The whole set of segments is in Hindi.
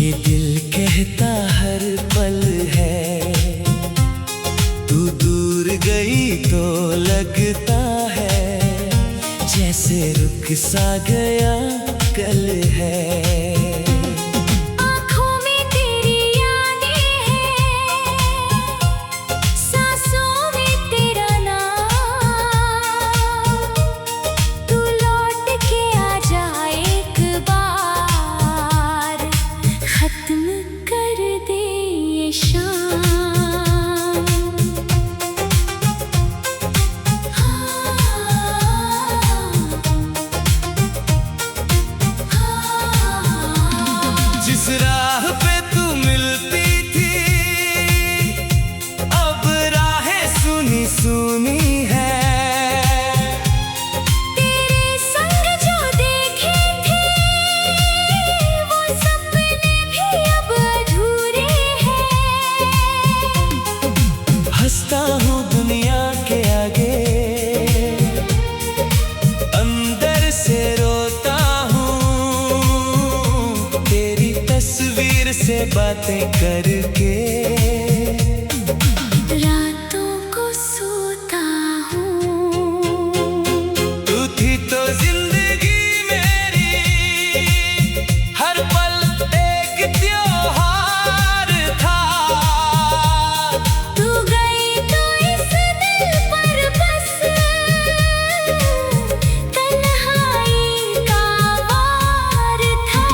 ये दिल कहता हर पल है, तू दूर गई तो लगता है जैसे रुक सा गया कल है। जिस राह पे तू मिलती थी अब राहें सुनी सुनी है। तेरे संग जो देखे थे वो सपने भी अब अधूरे हैं। हंसता हूँ दुनिया के आगे, अंदर से रोता तस्वीर से बातें करके। रातों को सोता हूँ, तू थी तो जिंदगी मेरी, हर पल एक त्योहार था। तू गई तो इस दिल पर बस तन्हाई का वार था।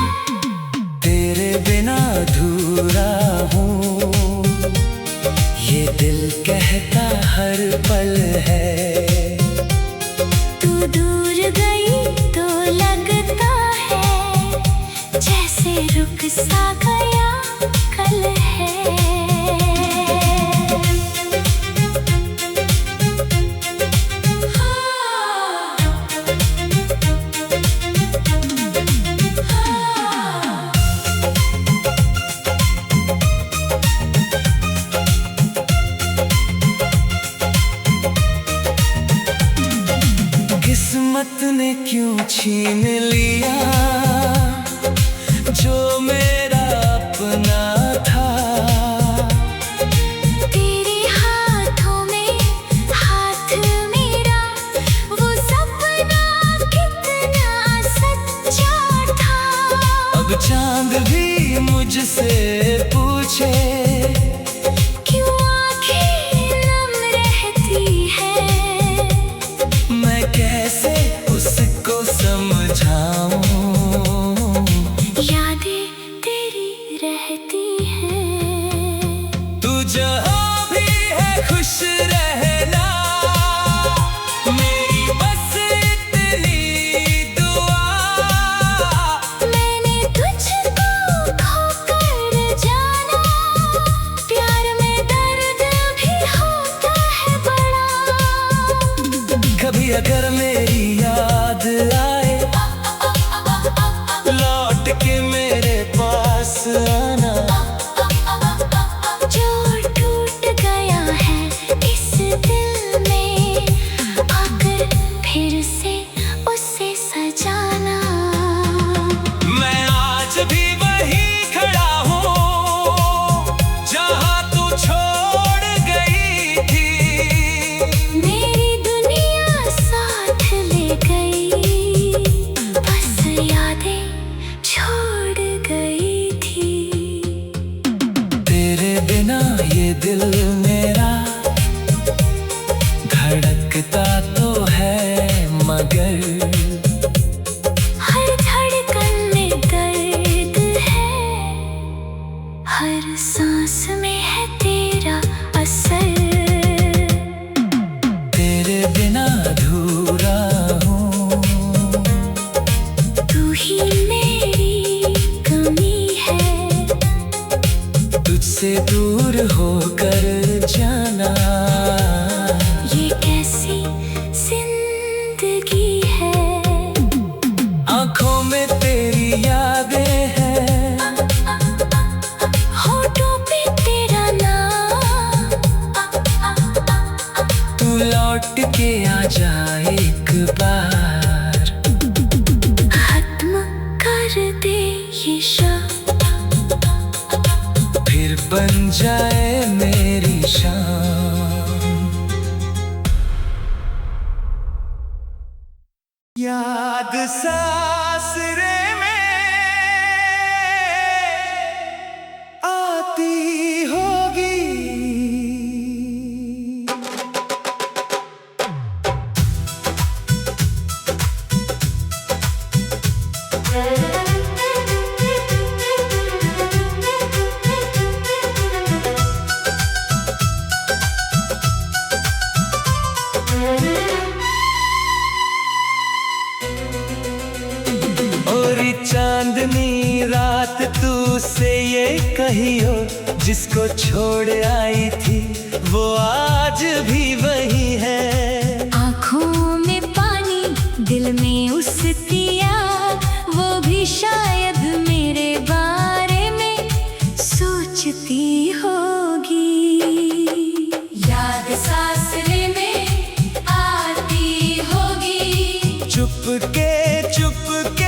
तेरे बिना अधूरा हूँ, ये दिल कहता हर पल है। तू दूर गई तो लगता है जैसे रुक सा गया कल है। किस्मत ने क्यों छीन लिया जो मेरा अपना था। तेरे हाथों में हाथ मेरा, वो सपना कितना सच्चा था। अब चांद भी मुझसे पूछे क्यों आंखें नम रहती है, मैं कैसे उसको समझाऊं। यादें तेरी रहती हैं। तू जहाँ भी है खुश रहना, मेरी बस इतनी दुआ। मैंने तुझको खोकर जाना, प्यार में दर्द भी होता है बड़ा। कभी अगर मेरी याद आए लौट के मेरे पास आना। जो टूट गया है इस दिल में, आकर फिर से उसे सजाना। मैं आज भी वहीं खड़ा हूँ जहाँ तू छोड़ गई थी। मेरी दुनिया साथ ले गई, बस यादें छोड़ गई थी। तेरे बिना ये दिल मेरा धड़कता तो है मगर हर धड़कन में दर्द है, हर सांस में है तेरा असर। तेरे बिना अधूरा हूँ, तू ही मेरी कमी है। तुझसे दूर होकर जाना ये कैसी जिंदगी है। आँखों में तेरी यादें हैं, होठों पे तेरा नाम। तू लौट के आ जा एक बार। खत्म कर दे ये शब्द बन जाए मेरी शाम। याद सासरे में आती होगी, चांदनी रात तू से ये कहियो, जिसको छोड़ आई थी वो आज भी वही है। आँखों में पानी, दिल में उसकी आग, वो भी शायद मेरे बारे में सोचती होगी। याद सासरे में आती होगी, चुपके चुपके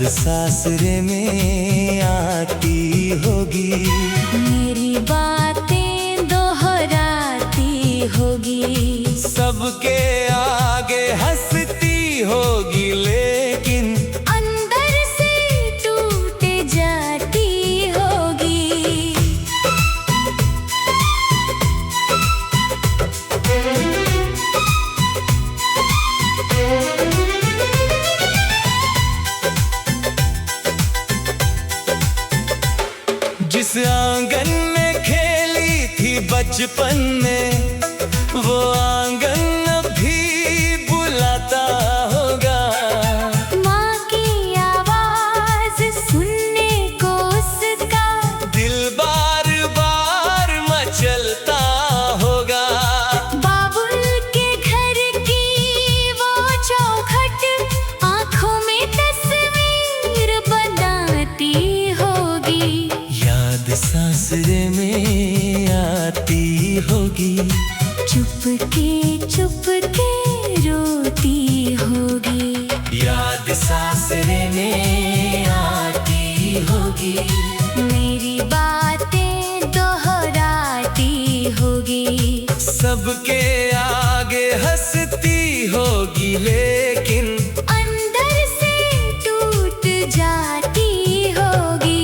सासरे में आती होगी, मेरी बातें दोहराती होगी, सबके आगे हंसती होगी, लेकिन अंदर से टूट जाती होगी। जिस आंगन में खेली थी बचपन में, वो आंगन भी बुलाता होगा। माँ की आवाज सुनने को उसका दिल बार बार मचलता होगा। बाबुल के घर की वो चौखट आँखों में तस्वीर बनाती होगी। याद सासरे में आती होगी, चुपके चुपके रोती होगी। याद सासरे में आती होगी, मेरी बातें दोहराती होगी, सबके आगे हंसती होगी, लेकिन अंदर से टूट जाती होगी।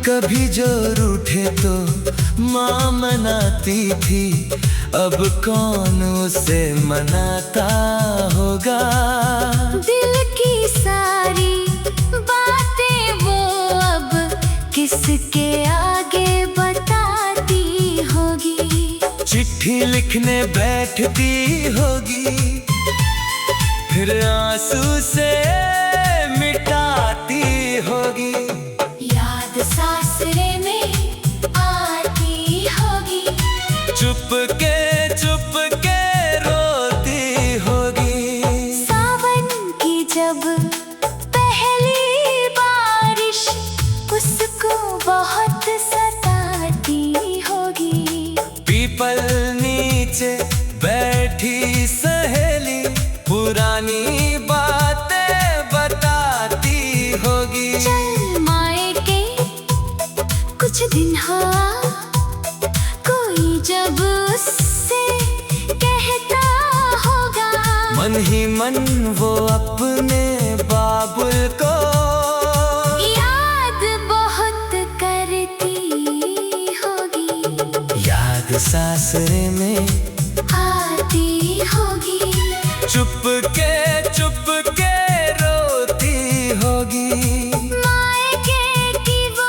कभी जो रूठे तो माँ मनाती थी, अब कौन उसे मनाता होगा। दिल की सारी बातें वो अब किसके आगे बताती होगी। चिट्ठी लिखने बैठती होगी, फिर आंसू से मिटाती होगी। याद सासरे में आती होगी, चुपके चुपके रोती होगी। सावन की जब पहली बारिश उसको बहुत सताती होगी। पीपल नीचे बैठी सहेली पुरानी बातें बताती होगी। चल मायके कुछ दिन हो, कोई जब उससे कहता होगा, मन ही मन वो अपने बाबुल को याद बहुत करती होगी। याद सासरे में आती होगी, चुपके चुपके रोती होगी। मायके की वो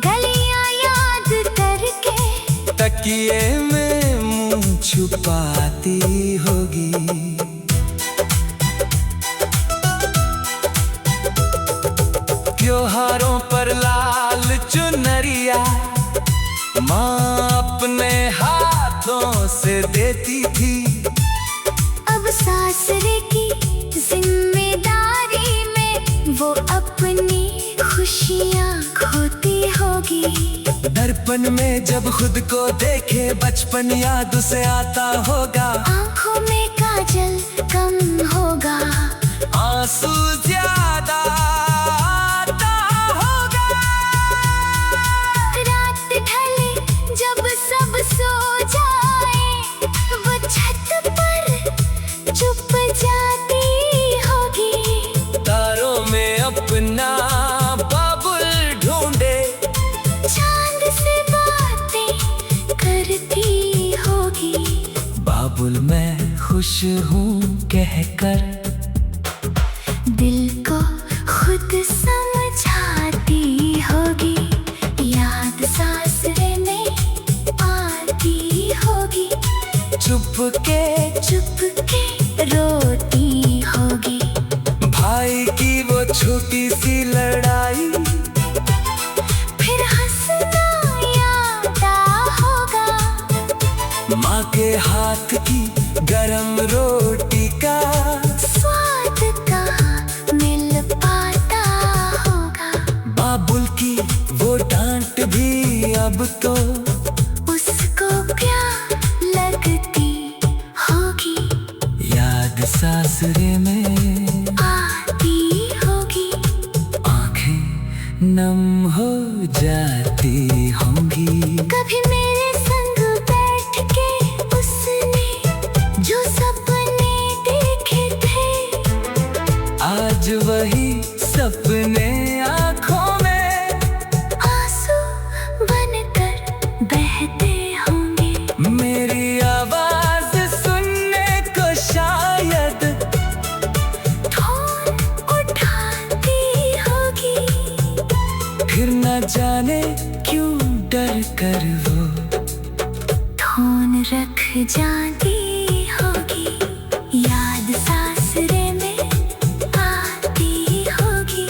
गलियां याद करके तकिए में मुंह छुपाती होगी। त्योहारों पर लाल चुनरिया माँ अपने हाथों से देती थी। अब सासरे की जिम्मेदारी में वो अपनी खुशियाँ खोती होगी। दर्पण में जब खुद को देखे बचपन याद उसे आता होगा। आंखों में काजल कम होगा, आंसू ज्यादा आता होगा। रात ढले जब सब सो जाए, वो छत पर चुप जाती होगी। तारों में अपना बाबुल ढूंढे, चांद से बातें करती होगी। बाबुल मैं खुश हूँ कहकर दिल को खुद समझाती होगी। याद सासरे में आती होगी, चुपके चुपके रोती होगी। भाई की वो छोटी सी लड़ाई, फिर हंसना याद होगा। माँ के हाथ की गरम रोटी का स्वाद कहाँ मिल पाता होगा। बाबुल की वो डांट भी अब तो उसको क्या लगती होगी। याद सासरे में आती होगी, आंखें नम हो जाती होंगी। कभी मेरे संग बैठ के उसने जो सपने देखे थे, आज वही सपने आँखों में आंसू बनकर बहते होंगे। मेरी आवाज सुनने को शायद फोन उठाती होगी। फिर न जाने क्यों डर कर वो फोन रख जाती होगी। याद सासरे में आती होगी,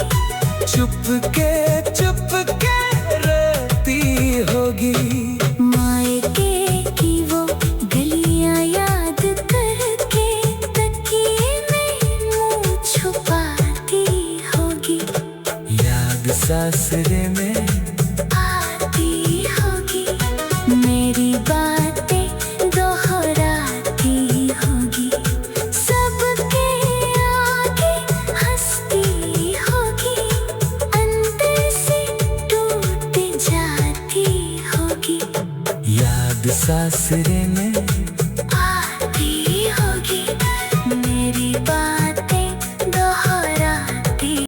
चुपके चुपके रोती होगी। मायके की वो गलियां याद करके तकिए में मुंह छुपाती होगी। याद सासरे में आती होगी, मेरी बातें दोहराती होगी। सबके आगे हंसती होगी, अंदर से टूट जाती होगी। याद सासरे में